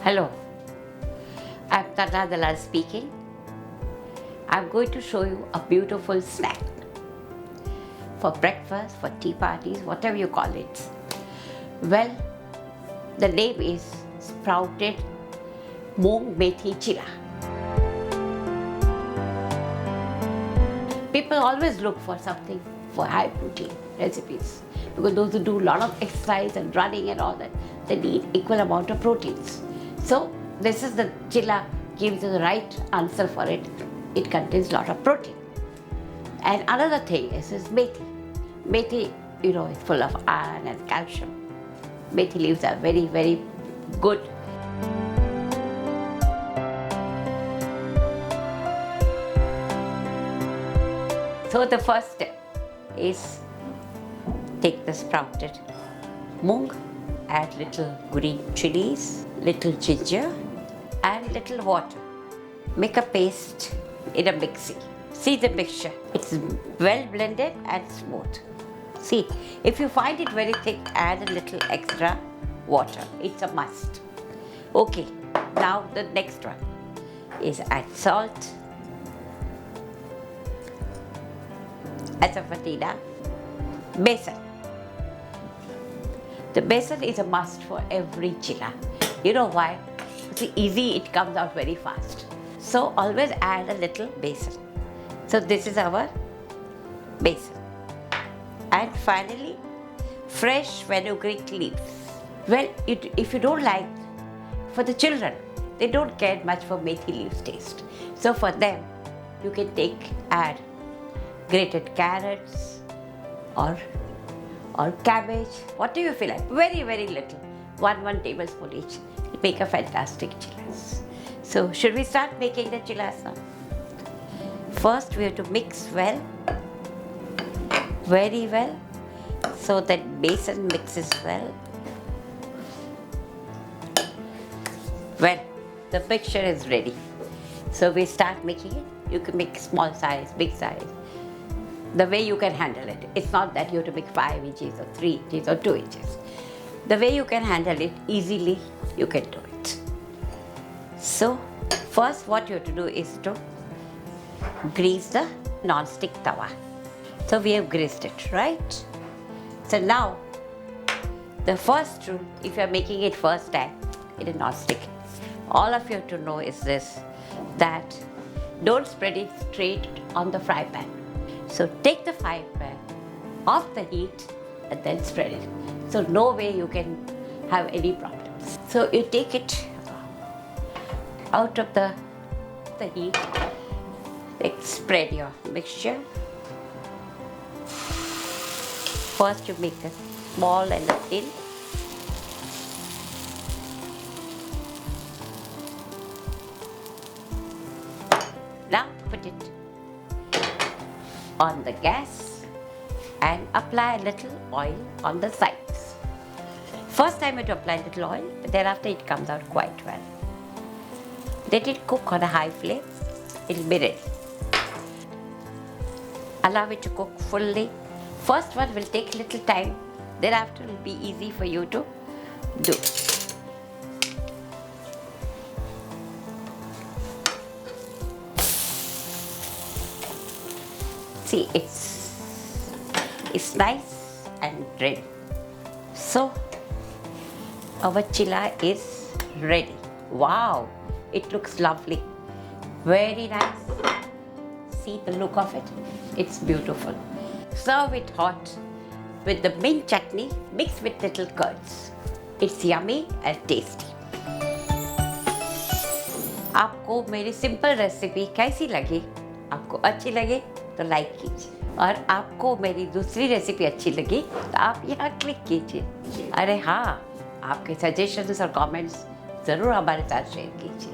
Hello, I'm Tata Dalal speaking. I'm going to show you a beautiful snack for breakfast, for tea parties, whatever you call it. Well, the name is sprouted moong methi chilla. People always look for something for high protein recipes because those who do a lot of exercise and running and all that, they need equal amount of proteins. So this is the chilla gives you the right answer for it. It contains a lot of protein. And another thing is methi. Methi, is full of iron and calcium. Methi leaves are very, very good. So the first step is take the sprouted moong, add little green chilies, little ginger and little water. Make a paste in a mixie. See the mixture. It's well blended and smooth. See, if you find it very thick, add a little extra water. It's a must. Okay, now the next one is add salt, asafoetida, besan. The besan is a must for every chilla. You know why? It's easy, it comes out very fast. So always add a little besan. So this is our besan. And finally, fresh fenugreek leaves. Well, if you don't like, for the children, they don't care much for methi leaves taste. So for them, you can add grated carrots or cabbage, whatever you feel like. Very, very little. One tablespoon each. It'll make a fantastic chillas. So should we start making the chillas now? First we have to mix well, very well, so that besan mixes well. Well, the mixture is ready. So we start making it. You can make small size, big size, the way you can handle it. It's not that you have to make 5 inches or 3 inches or 2 inches. The way you can handle it easily, you can do it. So first what you have to do is to grease the non-stick tawa. So we have greased it, right? So now the first rule, if you are making it first time, it is non-stick. All of you have to know is this, that don't spread it straight on the fry pan. So take the fry pan off the heat and then spread it. So no way you can have any problems. So you take it out of the heat, spread your mixture. First you make a small and a thin. Now put it on the gas and apply a little oil on the sides. First time you have to apply a little oil, but thereafter it comes out quite well. Let it cook on a high flame. It will be ready. Allow it to cook fully. First one will take a little time. Thereafter it will be easy for you to do. See, it's nice and ready. So our chilla is ready. Wow, it looks lovely. Very nice. See the look of it. It's beautiful. Serve it hot with the mint chutney mixed with little curds. It's yummy and tasty. आपको मेरी simple recipe कैसी लगी? आपको अच्छी लगी तो like कीजिए, और आपको मेरी दूसरी रेसिपी अच्छी लगी तो आप यहाँ क्लिक कीजिए। अरे हाँ, आपके सजेशंस और कमेंट्स ज़रूर हमारे साथ शेयर कीजिए।